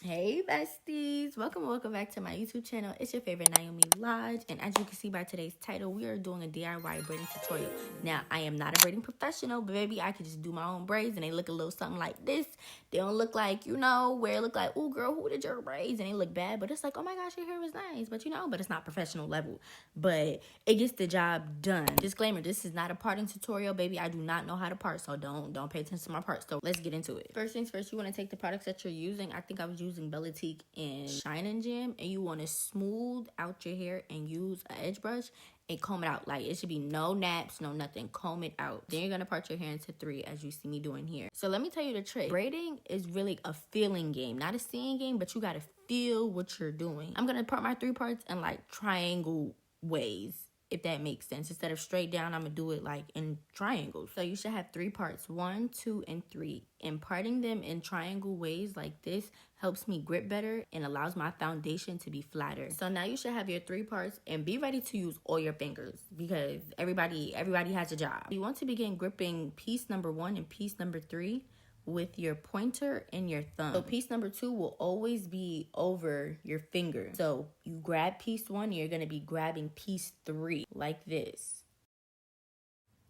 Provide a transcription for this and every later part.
Hey besties, welcome back to my YouTube channel. It's your favorite Naomi Lodge, and as you can see by today's title, we are doing a DIY braiding tutorial. Now, I am not a braiding professional, but baby, I could just do my own braids and they look a little something like this. They don't look like, where it look like, oh girl, who did your braids? And they look bad, but it's like, oh my gosh, your hair was nice, but but it's not professional level, but it gets the job done. Disclaimer, this is not a parting tutorial, baby. I do not know how to part, so don't pay attention to my parts. So let's get into it. First things first, you want to take the products that you're using. I think I was using Tik and Shine and Jam, and you want to smooth out your hair and use an edge brush and comb it out. Like, it should be no naps, no nothing. Comb it out. Then you're gonna part your hair into 3, as you see me doing here. So let me tell you the trick. Braiding is really a feeling game, not a seeing game, but you gotta feel what you're doing. I'm gonna part my 3 parts in like triangle ways, if that makes sense. Instead of straight down, I'm gonna do it like in triangles. So you should have 3 parts, 1, 2, and 3. And parting them in triangle ways like this helps me grip better and allows my foundation to be flatter. So now you should have your 3 parts, and be ready to use all your fingers because everybody has a job. You want to begin gripping piece number 1 and piece number 3 with your pointer and your thumb. So piece number 2 will always be over your finger. So you grab piece 1 and you're gonna be grabbing piece 3 like this.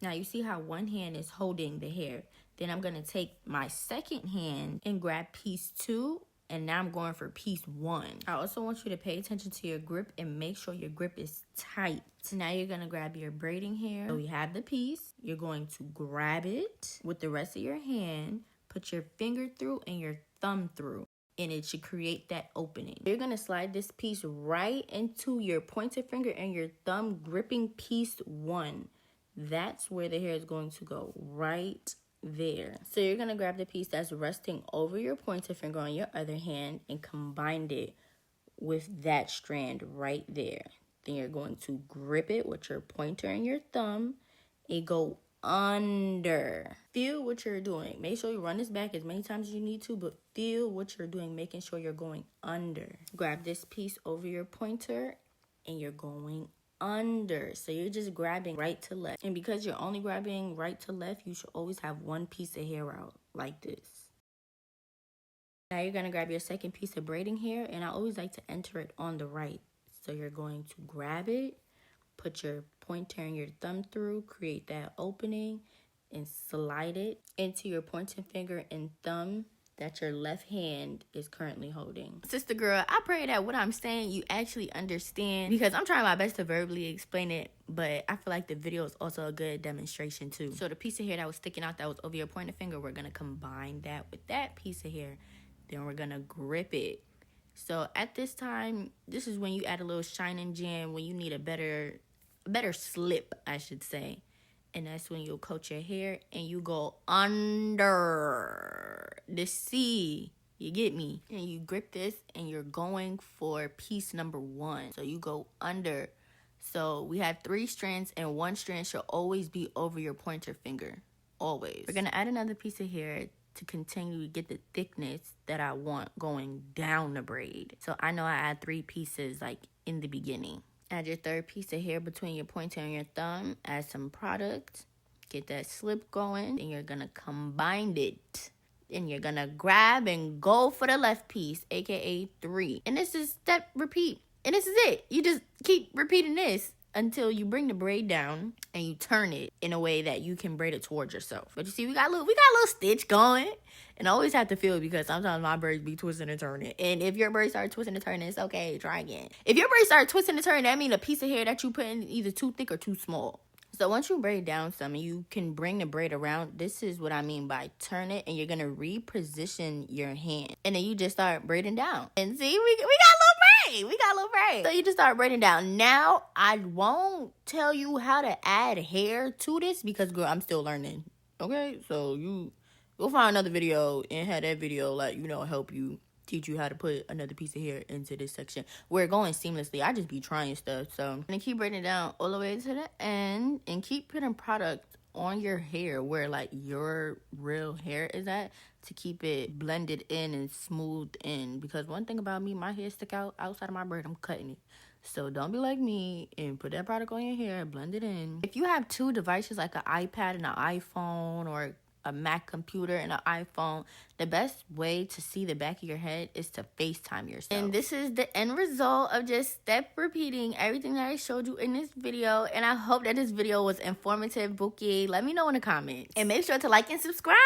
Now you see how one hand is holding the hair. Then I'm gonna take my second hand and grab piece 2, and now I'm going for piece 1. I also want you to pay attention to your grip and make sure your grip is tight. So now you're gonna grab your braiding hair. So you have the piece. You're going to grab it with the rest of your hand, put your finger through and your thumb through, and it should create that opening. You're gonna slide this piece right into your pointer finger and your thumb, gripping piece 1. That's where the hair is going to go, right there. So you're gonna grab the piece that's resting over your pointer finger on your other hand and combine it with that strand right there. Then you're going to grip it with your pointer and your thumb and go under. Feel what you're doing. Make sure you run this back as many times as you need to, but feel what you're doing, making sure you're going under. Grab this piece over your pointer and you're going under. So you're just grabbing right to left. And because you're only grabbing right to left, you should always have one piece of hair out like this. Now you're going to grab your second piece of braiding hair, and I always like to enter it on the right. So you're going to grab it, put your pointer and your thumb through, create that opening, and slide it into your pointer finger and thumb that your left hand is currently holding. Sister girl, I pray that what I'm saying you actually understand, because I'm trying my best to verbally explain it, but I feel like the video is also a good demonstration too. So the piece of hair that was sticking out that was over your pointer finger, we're gonna combine that with that piece of hair. Then we're gonna grip it. So at this time, this is when you add a little shine and jam, when you need a better slip, I should say. And that's when you'll coat your hair and you go under the C. You get me? And you grip this and you're going for piece number 1. So you go under. So we have 3 strands, and 1 strand should always be over your pointer finger. Always. We're going to add another piece of hair to continue to get the thickness that I want going down the braid. So I know I add 3 pieces like in the beginning. Add your 3rd piece of hair between your pointer and your thumb. Add some product. Get that slip going. Then you're going to combine it. Then you're going to grab and go for the left piece, aka 3. And this is step repeat. And this is it. You just keep repeating this until you bring the braid down and you turn it in a way that you can braid it towards yourself. But you see, we got a little stitch going. And I always have to feel it because sometimes my braids be twisting and turning. And if your braids start twisting and turning, it's okay. Try again. If your braids start twisting and turning, that means a piece of hair that you put in either too thick or too small. So once you braid down some and you can bring the braid around, this is what I mean by turn it, and you're going to reposition your hand. And then you just start braiding down. And see, we got a little braid. We got a little braid. So you just start braiding down. Now, I won't tell you how to add hair to this because, girl, I'm still learning. Okay? So we'll find another video and have that video, help you, teach you how to put another piece of hair into this section. We're going seamlessly. I just be trying stuff. So I'm going to keep braiding down all the way to the end and keep putting product on your hair where, your real hair is at to keep it blended in and smoothed in. Because one thing about me, my hair stick out outside of my braid. I'm cutting it. So don't be like me and put that product on your hair, blend it in. If you have 2 devices, like an iPad and an iPhone, or a Mac computer and an iPhone, the best way to see the back of your head is to FaceTime yourself. And this is the end result of just step repeating everything that I showed you in this video. And I hope that this video was informative, Bookie. Let me know in the comments. And make sure to like and subscribe.